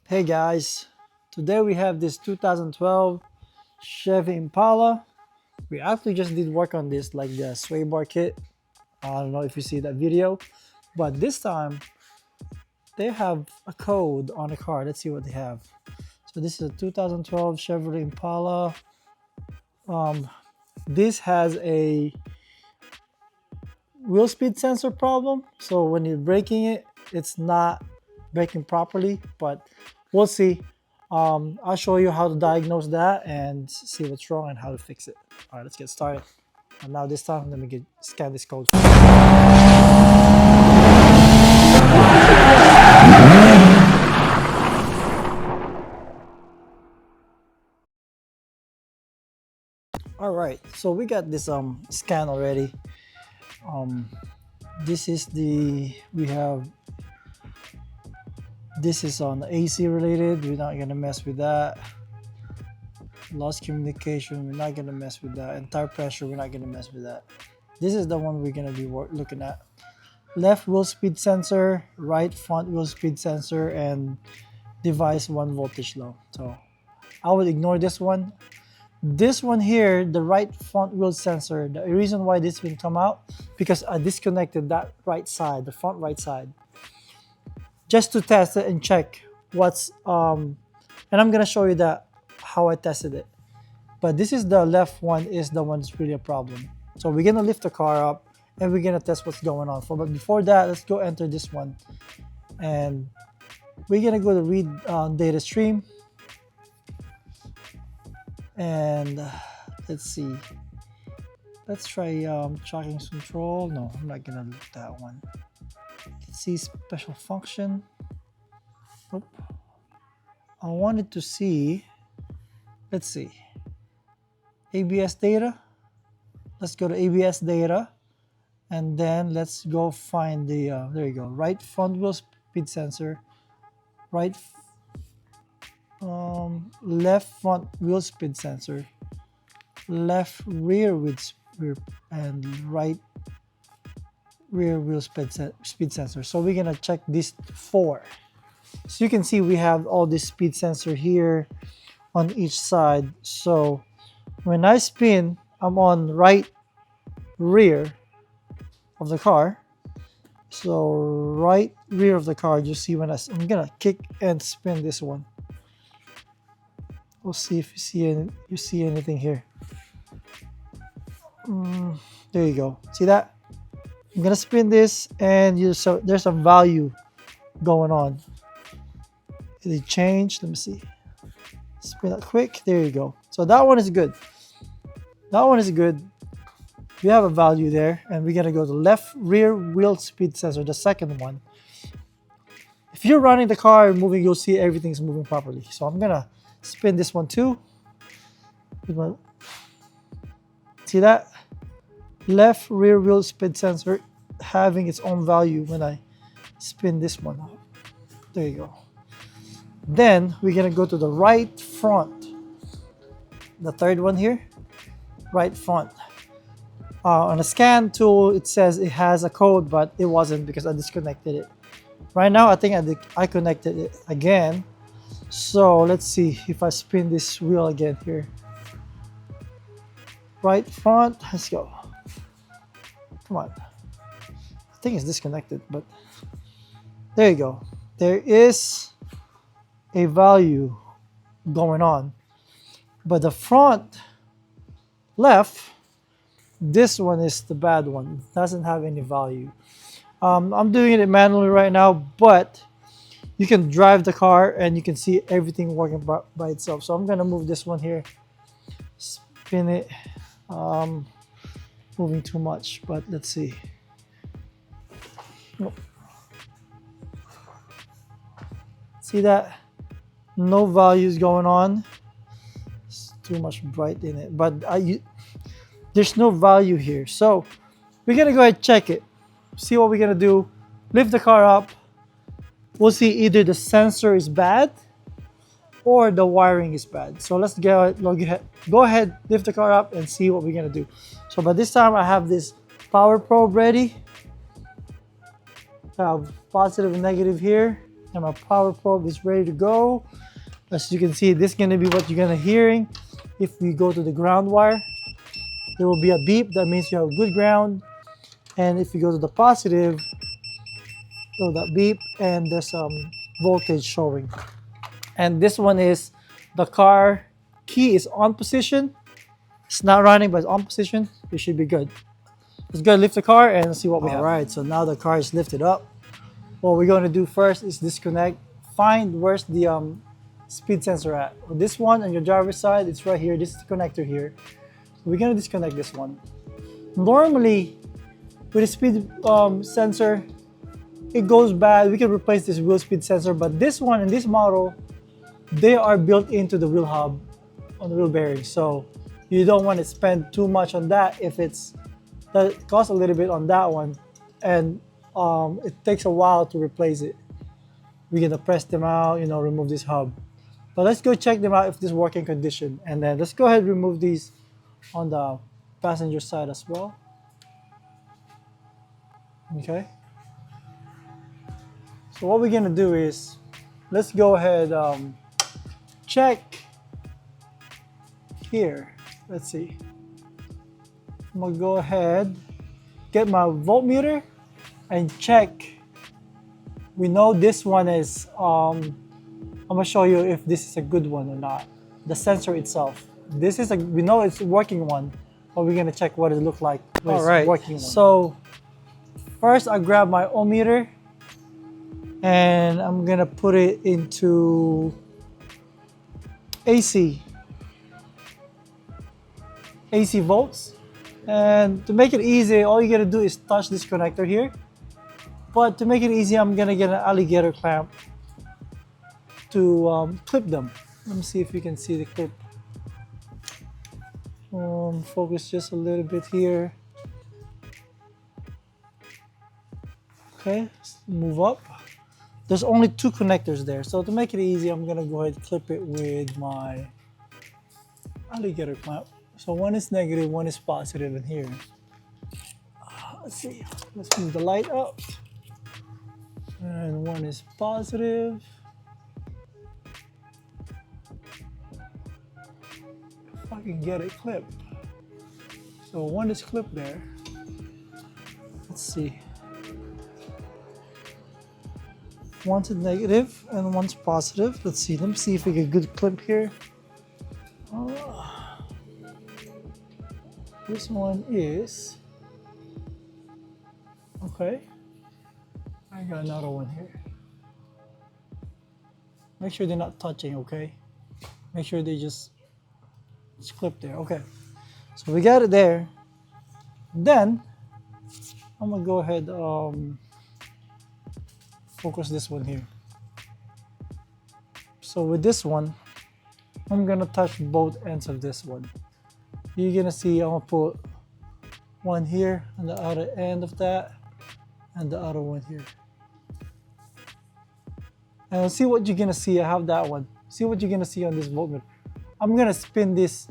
Hey guys, today we have this 2012 Chevy Impala. We actually just did work on this like the sway bar kit. I don't know if you see that video, but this time they have a code on the car. Let's see what they have. So this is a 2012 Chevrolet Impala. Um, this has a wheel speed sensor problem. So when you're braking it, it's not braking properly, but we'll see. I'll show you how to diagnose that and see what's wrong and how to fix it. All right, let's get started. And now this time, let me scan this code. All right, so we got this scan already. This is this is on AC related. We're not gonna mess with that. Lost communication, we're not gonna mess with that. And tire pressure, we're not gonna mess with that. This is the one we're gonna be looking at. Left wheel speed sensor, right front wheel speed sensor, and device 1 voltage low. So I would ignore this one. This one here, the right front wheel sensor, the reason why this will come out, because I disconnected that right side, the front right side, just to test it and check what's, and I'm gonna show you that how I tested it. But this is the left one is the one that's really a problem. So we're gonna lift the car up and we're gonna test what's going on. But before that, let's go enter this one. And we're gonna go to read data stream. And let's see. Let's try tracking control. No, I'm not gonna look that one. Let's see special function. Nope. I wanted to see, let's see. ABS data. Let's go to ABS data. And then let's go find the, there you go, right front wheel speed sensor, left front wheel speed sensor, left rear and right rear wheel speed sensor. So we're gonna check these 4. So you can see we have all this speed sensor here on each side. So when I spin, I'm on right rear of the car. So right rear of the car, you see when I'm gonna kick and spin this one. We'll see if you see anything here. There you go. See that? I'm gonna spin this, and there's some value going on. Did it change? Let me see. Spin it quick. There you go. So that one is good. That one is good. We have a value there, and we're gonna go to left rear wheel speed sensor, the second one. If you're running the car and moving, you'll see everything's moving properly. So I'm gonna spin this one too. See that? Left rear wheel speed sensor having its own value when I spin this one. There you go. Then we're gonna go to the right front. The third one here, right front. On a scan tool, it says it has a code, but it wasn't because I disconnected it. Right now, I think I connected it again. So let's see if I spin this wheel again here. Right front, let's go. Come on. I think it's disconnected, but there you go. There is a value going on. But the front left, this one is the bad one. It doesn't have any value. I'm doing it manually right now, but you can drive the car and you can see everything working by itself. So I'm gonna move this one here, spin it. Moving too much, but let's see. Nope. See that? No values going on. It's too much bright in it, but there's no value here. So we're gonna go ahead and check it. See what we're gonna do. Lift the car up. We'll see either the sensor is bad or the wiring is bad. So let's go ahead, lift the car up and see what we're gonna do. So by this time I have this power probe ready. I have positive and negative here. and my power probe is ready to go. As you can see, this is gonna be what you're gonna hearing. If we go to the ground wire, there will be a beep. That means you have good ground. And if you go to the positive, so that beep, and there's voltage showing. And this one is the car key is on position. It's not running, but it's on position. It should be good. Let's go lift the car and see what we have. All right, so now the car is lifted up. What we're going to do first is disconnect. Find where's the speed sensor at. This one on your driver's side, it's right here. This is the connector here. So we're going to disconnect this one. Normally, with a speed sensor, it goes bad. We can replace this wheel speed sensor, but this one and this model, they are built into the wheel hub on the wheel bearing. So you don't want to spend too much on that if that costs a little bit on that one, and it takes a while to replace it. We're gonna press them out, remove this hub. But let's go check them out if this is working condition, and then let's go ahead and remove these on the passenger side as well. Okay. So what we're gonna do is, let's go ahead check here. Let's see. I'm gonna go ahead, get my voltmeter and check. We know this one is, I'm gonna show you if this is a good one or not. The sensor itself. We know it's a working one, but we're gonna check what it looks like. All right, working one. So first I grab my ohm meter and I'm gonna put it into AC volts. And to make it easy, all you gotta do is touch this connector here. But to make it easy, I'm gonna get an alligator clamp to clip them. Let me see if you can see the clip. Focus just a little bit here. Okay, let's move up. There's only 2 connectors there. So to make it easy, I'm gonna go ahead and clip it with my alligator clamp. So one is negative, one is positive in here. Let's see, let's move the light up. And one is positive. If I can get it clipped. So one is clipped there. Let's see. One's negative and one's positive. Let's see, let me see if we get a good clip here. This one is, okay. I got another one here. Make sure they're not touching, okay? Make sure they just clip there, okay. So we got it there. Then, I'm gonna go ahead, focus this one here. So with this one, I'm gonna touch both ends of this one. You're gonna see I'm gonna put one here on the other end of that and the other one here. And see what you're gonna see. I have that one. See what you're gonna see on this voltmeter. I'm gonna spin this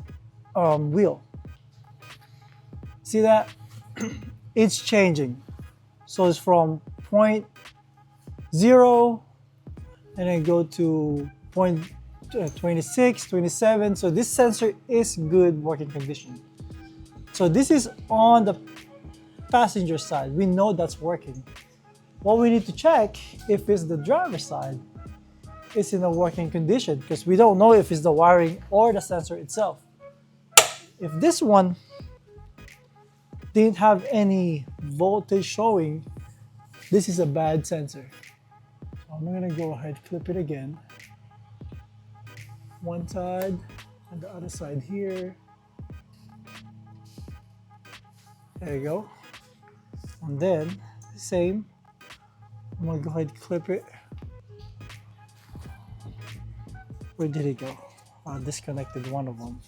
wheel. See that? It's changing. So it's from 0.0 and then go to 0.26, 27. So this sensor is good working condition. So this is on the passenger side. We know that's working. What we need to check if it's the driver's side, it's in a working condition, because we don't know if it's the wiring or the sensor itself. If this one didn't have any voltage showing, this is a bad sensor. So I'm gonna go ahead, clip it again. One side and the other side here. There you go. And then, same. I'm gonna go ahead and clip it. Where did it go? I disconnected one of them.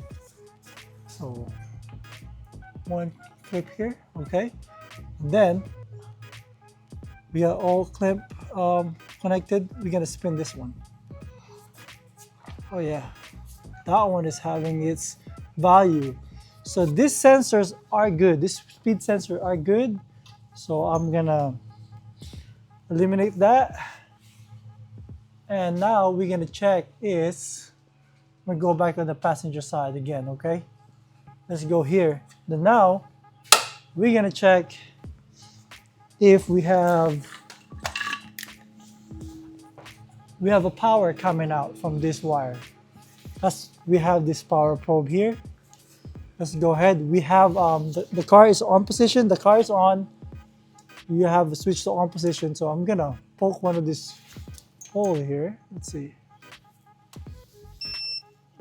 So, one clip here, okay? And then, we are all clip connected. We're gonna spin this one. Oh yeah, that one is having its value. So these sensors are good. These speed sensors are good. So I'm gonna eliminate that. And now we're gonna check is, I'm gonna go back on the passenger side again, okay? Let's go here. Then now we're gonna check if we have a power coming out from this wire. We have this power probe here. Let's go ahead. We have the car is on position. The car is on. You have the switch to on position. So I'm gonna poke one of this hole here. Let's see.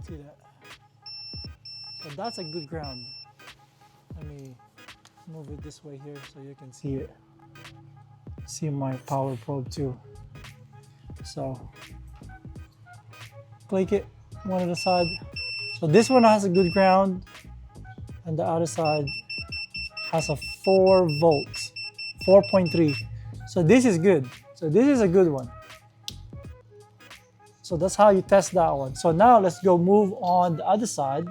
See that? So that's a good ground. Let me move it this way here so you can see it. See my power probe too. So click it one on the side. So this one has a good ground, and the other side has a 4 volts, 4.3. So this is good. So this is a good one. So that's how you test that one. So now let's go move on the other side,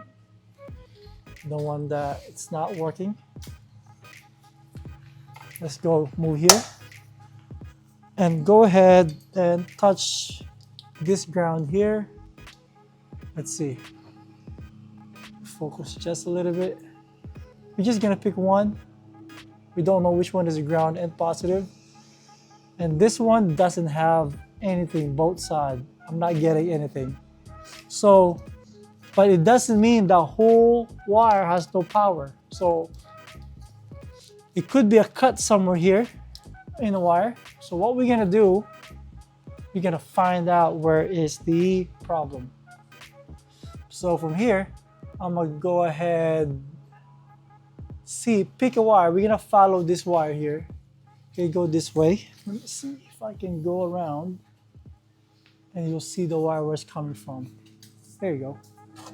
the one that it's not working. Let's go move here and go ahead and touch this ground here. Let's see. Focus just a little bit. We're just gonna pick one. We don't know which one is ground and positive. And this one doesn't have anything, both sides. I'm not getting anything. So, but it doesn't mean the whole wire has no power. So it could be a cut somewhere here in the wire. So what we're gonna do, we're gonna find out where is the problem. So from here, I'm gonna go ahead, pick a wire. We're gonna follow this wire here. Okay, go this way. Let me see if I can go around and you'll see the wire where it's coming from. There you go.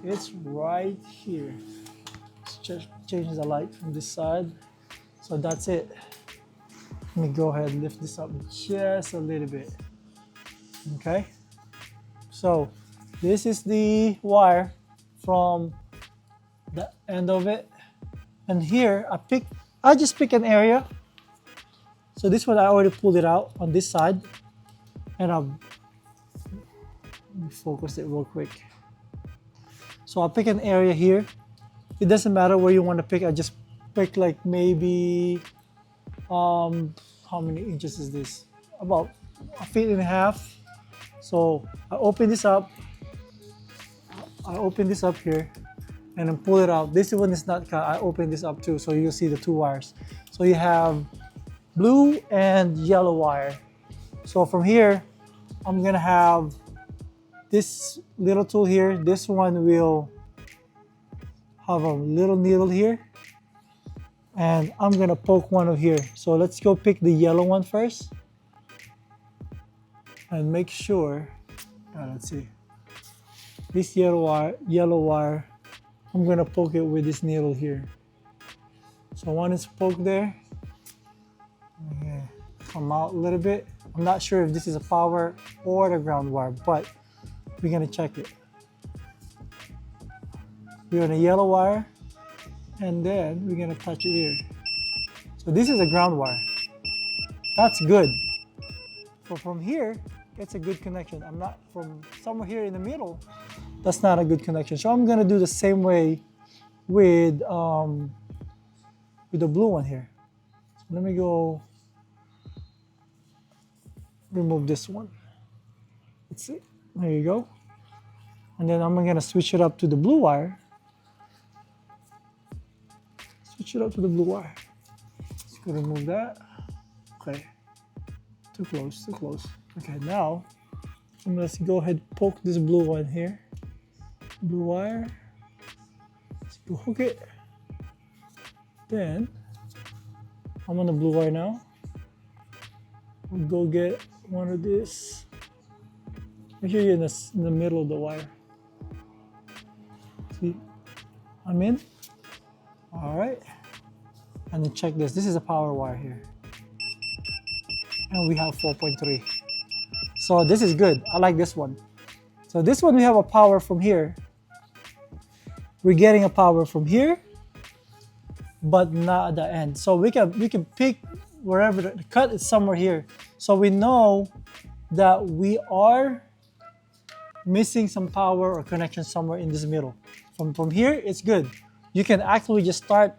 It's right here. Let's just change the light from this side. So that's it. Let me go ahead and lift this up just a little bit. Okay. So this is the wire from the end of it. And here I just pick an area. So this one I already pulled it out on this side. And let me focus it real quick. So I'll pick an area here. It doesn't matter where you want to pick. I just pick like maybe, how many inches is this? About 1.5 feet. So I open this up. I open this up here and then pull it out. This one is not cut. I open this up too, so you'll see the 2 wires. So you have blue and yellow wire. So from here, I'm gonna have this little tool here. This one will have a little needle here, and I'm gonna poke one of here. So let's go pick the yellow one first and make sure, let's see, this yellow wire, I'm gonna poke it with this needle here. So one is poked there. Yeah, come out a little bit. I'm not sure if this is a power or the ground wire, but we're gonna check it. We're on a yellow wire, and then we're gonna touch it here. So this is a ground wire. That's good. So from here, it's a good connection. I'm not from somewhere here in the middle. That's not a good connection. So I'm gonna do the same way with the blue one here. So let me go remove this one. Let's see. There you go. And then I'm gonna switch it up to the blue wire. Switch it up to the blue wire. Let's go remove that. Okay. Too close, too close. Okay, now let's go ahead and poke this blue one here. Blue wire. Let's go hook it. Then I'm on the blue wire now. We'll go get one of this. Make sure you're in the middle of the wire. See, I'm in. All right. And then check this. This is a power wire here. And we have 4.3. So this is good. I like this one. So this one we have a power from here. We're getting a power from here, but not at the end. So we can pick wherever the cut is somewhere here. So we know that we are missing some power or connection somewhere in this middle. From here, it's good. You can actually just start,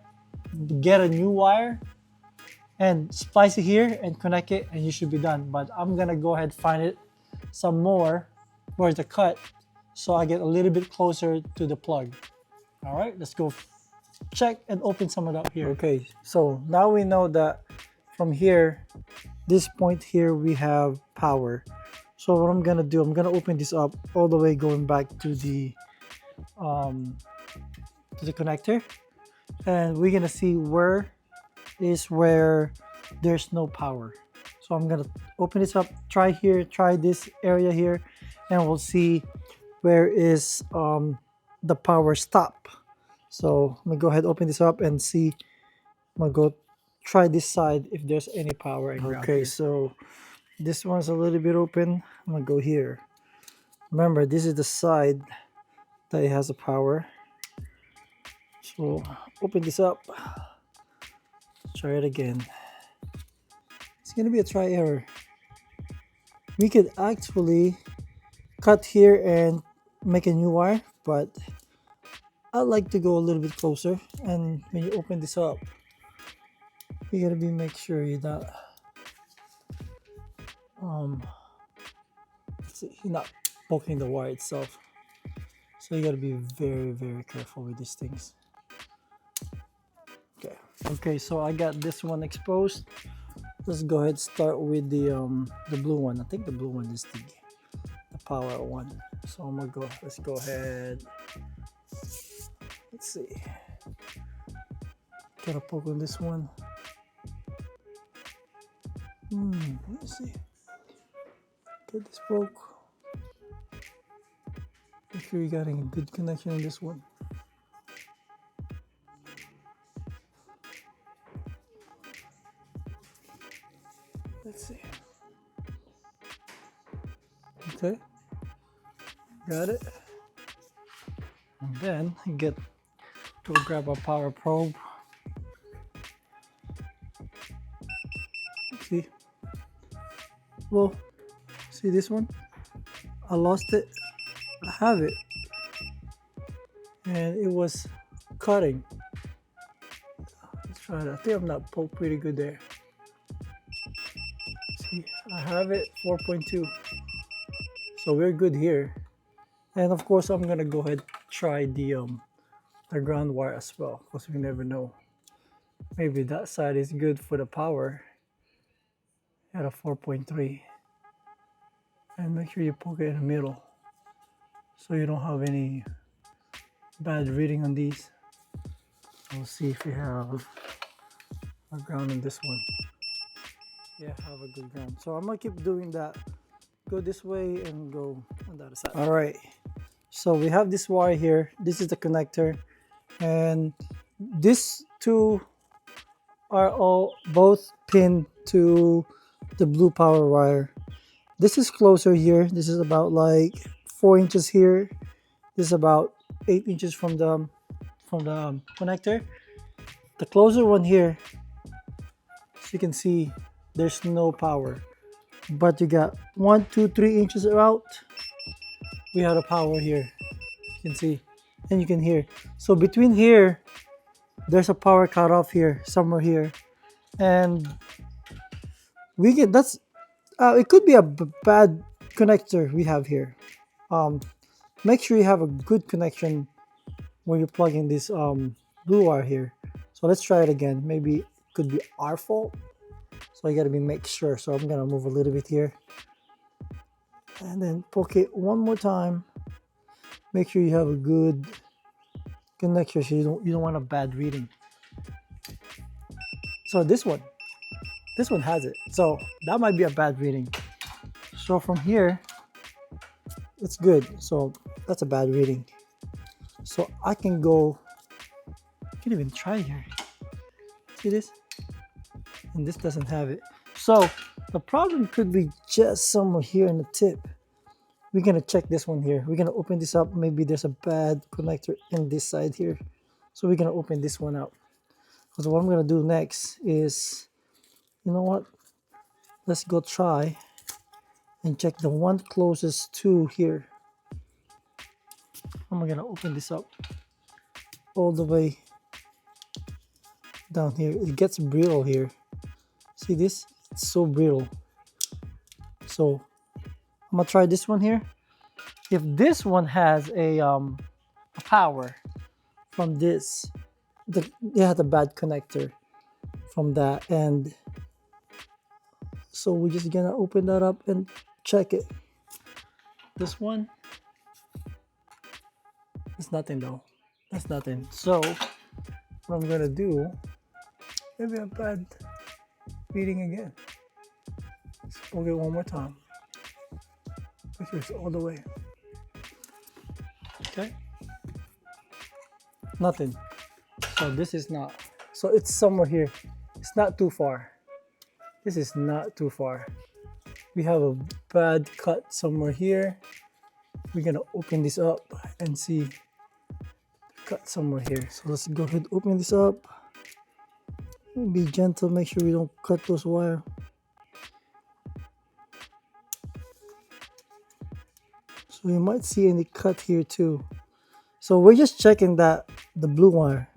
get a new wire and splice it here and connect it, and you should be done. But I'm gonna go ahead and find it some more where's the cut, so I get a little bit closer to the plug. All right, let's go check and open some of that here. Okay, so now we know that from here, this point here, we have power. So what I'm gonna do, I'm gonna open this up all the way going back to the connector, and we're gonna see where there's no power. So I'm gonna open this up, try here, try this area here, and we'll see where is the power stop. So I'm gonna go ahead, open this up and see. I'm gonna go try this side if there's any power and ground. Okay, so this one's a little bit open. I'm gonna go here. Remember, this is the side that it has a power. So open this up, try it again. It's gonna be a try error. We could actually cut here and make a new wire, but I like to go a little bit closer. And when you open this up, you gotta make sure you're not poking the wire itself. So you gotta be very, very careful with these things. Okay, so I got this one exposed. Let's go ahead and start with the blue one. I think the blue one is the power one. So I'm gonna go, let's go ahead. Let's see. Gotta poke on this one. Let me see. Get this poke. Make sure you got a good connection on this one. Let's see. Okay, got it. And then go grab a power probe. See? Well, see this one? I lost it. I have it. And it was cutting. Let's try it. I think I'm not poked pretty good there. See, I have it 4.2. So we're good here. And of course, I'm gonna go ahead and try the ground wire as well, because we never know. Maybe that side is good for the power at a 4.3. And make sure you poke it in the middle so you don't have any bad reading on these. We'll see if we have a ground on this one. Yeah, have a good ground. So I'm gonna keep doing that. Go this way and go on the other side. All right, so we have this wire here. This is the connector, and these two are both pinned to the blue power wire. This is closer here. This is about like 4 inches here. This is about 8 inches from the connector. The closer one here, as you can see, there's no power. But you got 1, 2, 3 inches out. We have a power here. You can see and you can hear. So between here, there's a power cutoff here, somewhere here, and we get that's. It could be a bad connector we have here. Make sure you have a good connection when you're plugging this blue wire here. So let's try it again. Maybe it could be our fault. So you gotta make sure. So I'm gonna move a little bit here. And then poke it one more time. Make sure you have a good connection so you don't want a bad reading. So this one has it. So that might be a bad reading. So from here, it's good. So that's a bad reading. So I can even try here. See this? And this doesn't have it. So the problem could be just somewhere here in the tip. We're gonna check this one here. We're gonna open this up. Maybe there's a bad connector in this side here. So we're gonna open this one out. Because what I'm gonna do next is, you know what? Let's go try and check the one closest to here. I'm gonna open this up all the way down here. It gets brittle here. See this? It's so brittle. So I'm gonna try this one here. If this one has a power from this, it has a bad connector from that, and so we're just gonna open that up and check it. This one, it's nothing though. That's nothing. So what I'm gonna do, maybe a bad reading again. Let's poke it one more time. Make sure it's all the way. Okay. Nothing. So this is not. So it's somewhere here. It's not too far. This is not too far. We have a bad cut somewhere here. We're gonna open this up and see cut somewhere here. So let's go ahead and open this up. Be gentle, make sure we don't cut those wires. So you might see any cut here too. So we're just checking that the blue wire,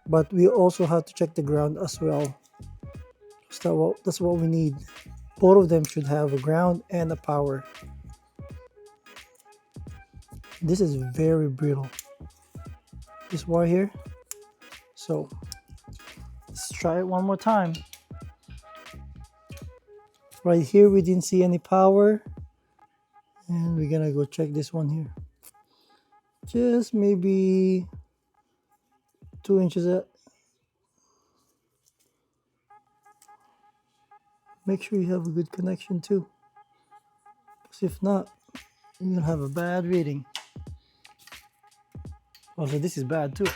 but we also have to check the ground as well. So that's what we need. Both of them should have a ground and a power. This is very brittle, this wire here. So let's try it one more time. Right here we didn't see any power, and we're gonna go check this one here. Just maybe 2 inches up. Make sure you have a good connection too, because if not, you're gonna have a bad reading. Also, this is bad too.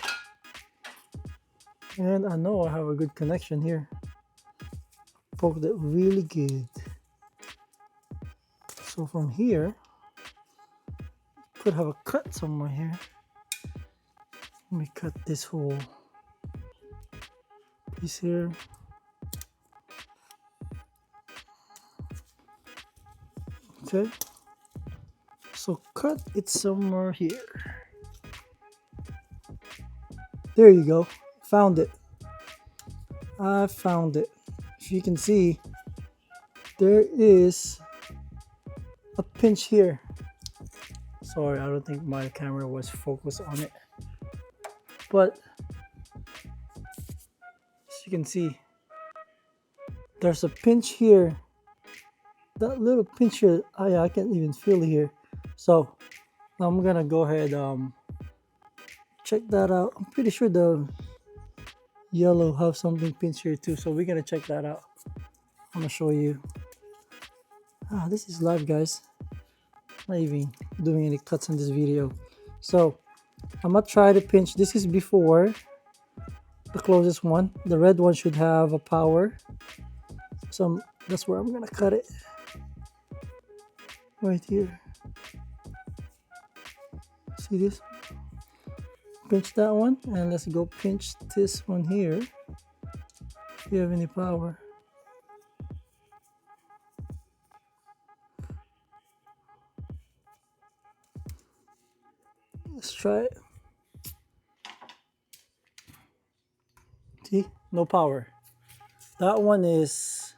And I know I have a good connection here. Poked it really good. So from here, could have a cut somewhere here. Let me cut this whole piece here. Okay. So cut it somewhere here. There you go. Found it. I found it. If you can see, there is a pinch here. Sorry, I don't think my camera was focused on it. But as you can see, there's a pinch here. That little pinch here, yeah, I can't even feel it here. So I'm gonna go ahead check that out. I'm pretty sure the yellow have something pinched here too, so we're gonna check that out. I'm gonna show you. This is live, guys. Not even doing any cuts in this video. So I'm gonna try to pinch. This is before the closest one. The red one should have a power, so that's where I'm gonna cut it. Right here. See this? Pinch that one, and let's go pinch this one here. If you have any power. Let's try it. See? No power. That one is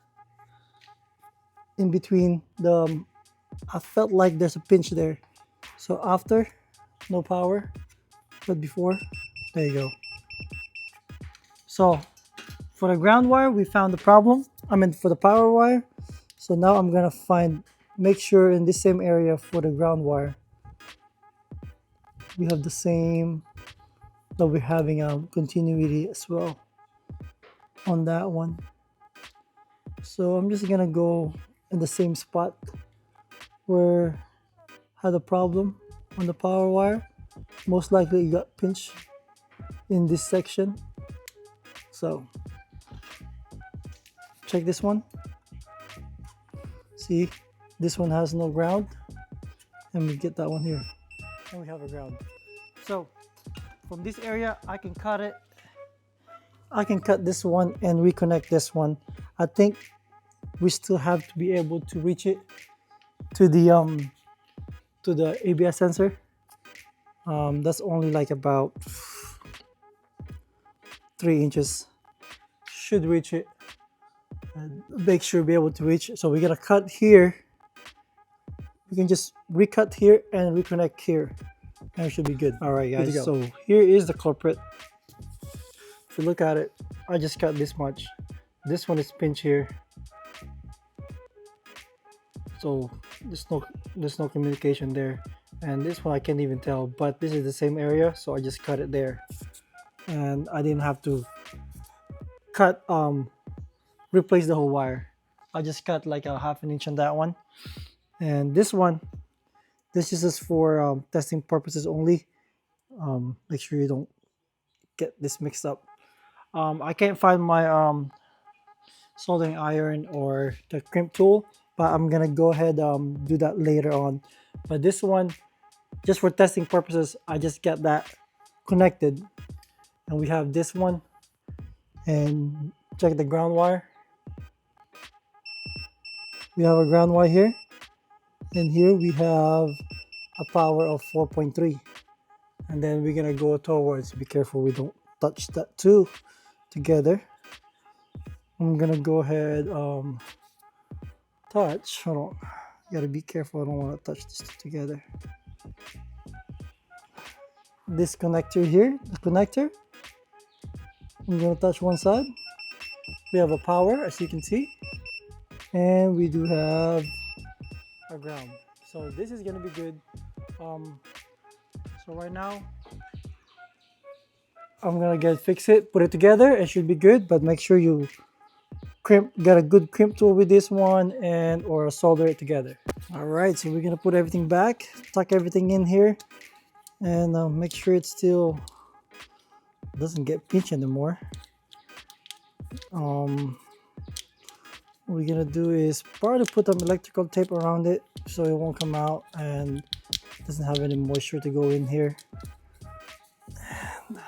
in between the I felt like there's a pinch there. So after, no power, but before, there you go. So for the ground wire, we found the problem. I mean, for the power wire. So now I'm gonna make sure in this same area for the ground wire, we have the same, that we're having a continuity as well on that one. So I'm just gonna go in the same spot where had a problem on the power wire. Most likely it got pinched in this section. So check this one. See, this one has no ground, and we get that one here, and we have a ground. So from this area I can cut it. I can cut this one and reconnect this one. I think we still have to be able to reach it to the ABS sensor. That's only like about 3 inches. Should reach it. And make sure be able to reach it. So we're gonna cut here. We can just recut here and reconnect here, and it should be good. All right, guys. So here is the culprit. If you look at it, I just cut this much. This one is pinched here. So there's no communication there, and this one I can't even tell, but this is the same area, so I just cut it there, and I didn't have to cut replace the whole wire. I just cut like a 1/2 inch on that one, and this one, this is just for testing purposes only. Make sure you don't get this mixed up. I can't find my soldering iron or the crimp tool, but I'm gonna go ahead do that later on. But this one, just for testing purposes, I just get that connected, and we have this one, and check the ground wire. We have a ground wire here, and here we have a power of 4.3, and then we're gonna go towards, be careful we don't touch that two together. I'm gonna go ahead touch, hold on, gotta be careful, I don't want to touch this together. This connector here, the connector, I'm gonna touch one side. We have a power, as you can see, and we do have a ground, so this is gonna be good. So right now I'm gonna fix it, put it together, it should be good, but make sure you get a good crimp tool with this one, and or solder it together. All right, so we're gonna put everything back, tuck everything in here, and make sure it still doesn't get pinched anymore. What we're gonna do is probably put some electrical tape around it so it won't come out and doesn't have any moisture to go in here. And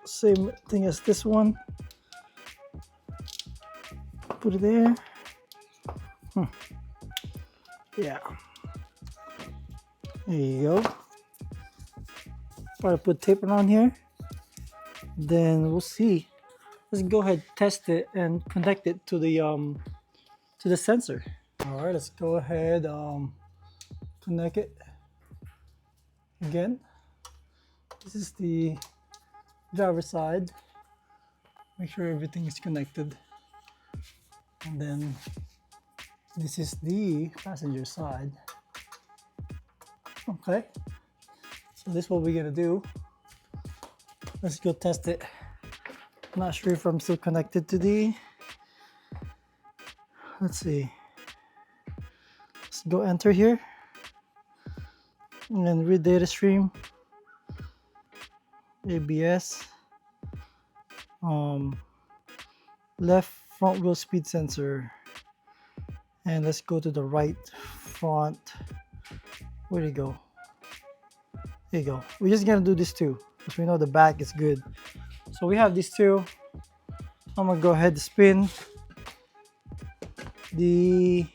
same thing as this one. Put it there. Yeah. There you go. Probably put tape around here. Then we'll see. Let's go ahead, test it, and connect it to the sensor. All right, let's go ahead, connect it again. This is the driver's side. Make sure everything is connected. And then this is the passenger side. Okay, so this is what we're gonna do. Let's go test it. Not sure if I'm still connected to the, let's see. Let's go enter here and then read data stream, ABS, left front wheel speed sensor, and let's go to the right front. Where'd it go? There you go. We're just gonna do this too because we know the back is good. So we have these two. I'm gonna go ahead and spin the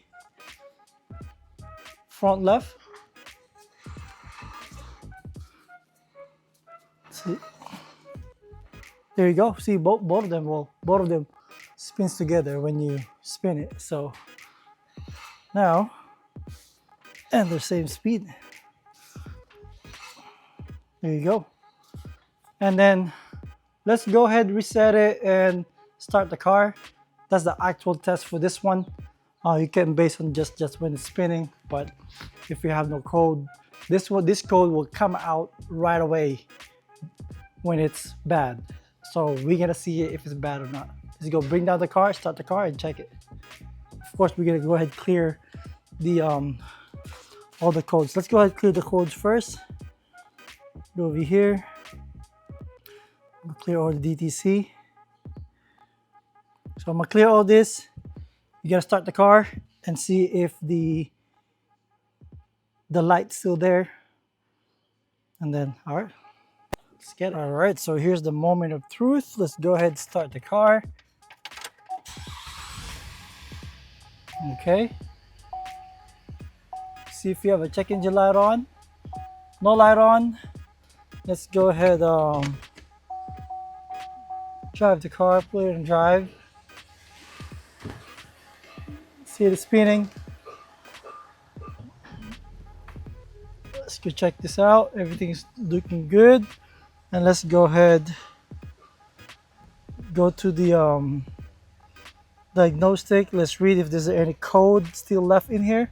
front left. See, there you go. See, both of them, well, both of them spins together when you spin it. So now, and the same speed. There you go. And then let's go ahead, reset it, and start the car. That's the actual test for this one. You can base on just when it's spinning, but if you have no code, this code will come out right away when it's bad. So we're gonna see if it's bad or not. Let's go bring down the car, start the car, and check it. Of course, we're gonna go ahead and clear the all the codes. Let's go ahead and clear the codes first. Go over here. We'll clear all the DTC. So I'm gonna clear all this. You gotta start the car and see if the light's still there. And then, all right, let's get it. All right, so here's the moment of truth. Let's go ahead and start the car. Okay. See if you have a check engine light on. No light on. Let's go ahead, drive the car, put it in drive. See it spinning. Let's go check this out. Everything's looking good. And let's go ahead, go to the diagnostic. Let's read if there's any code still left in here.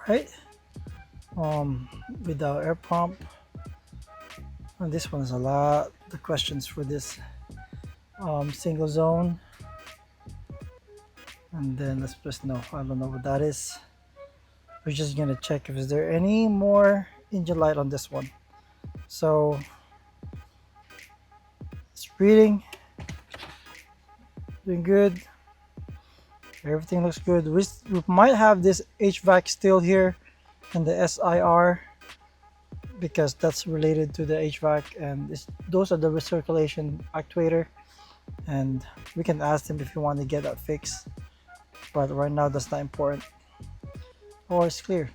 All right. Without air pump. And this one is a lot. The questions for this single zone. And then let's press no. I don't know what that is. We're just gonna check if is there any more engine light on this one. So it's reading, doing good. Everything looks good. We might have this HVAC still here and the SIR because that's related to the HVAC, and those are the recirculation actuator, and we can ask them if you want to get that fixed, but right now that's not important. Oh, it's clear.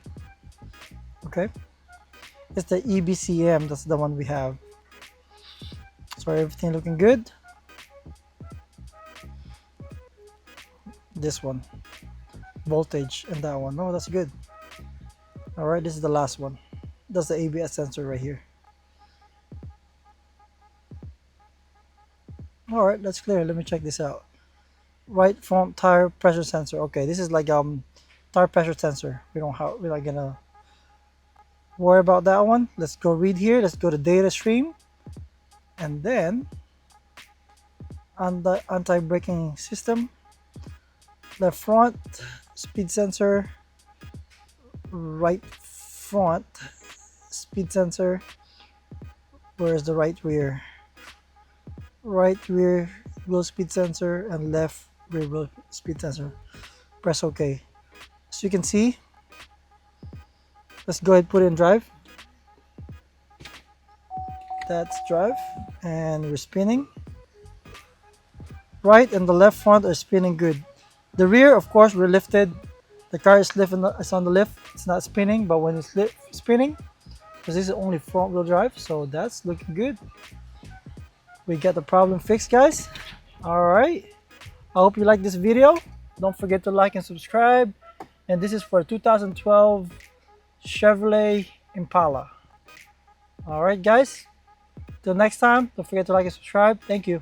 Okay, it's the EBCM, that's the one we have. So everything looking good. This one, voltage, and that one. Oh, that's good. All right, this is the last one. That's the ABS sensor right here. All right, that's clear. Let me check this out. Right front tire pressure sensor. Okay, this is like tire pressure sensor. We're not gonna worry about that one. Let's go read here. Let's go to data stream, and then on the anti-braking system, left front speed sensor, right front speed sensor. Where's the right rear? Right rear wheel speed sensor and left rear wheel speed sensor. Press OK. So you can see, let's go ahead and put it in drive. That's drive, and we're spinning. Right and the left front are spinning good. The rear, of course, we're lifted. The car is lifting, it's on the lift. It's not spinning, but when it's spinning, because this is only front wheel drive, so that's looking good. We got the problem fixed, guys. All right. I hope you like this video. Don't forget to like and subscribe. And this is for 2012 Chevrolet Impala. All right, guys. Till next time, don't forget to like and subscribe. Thank you.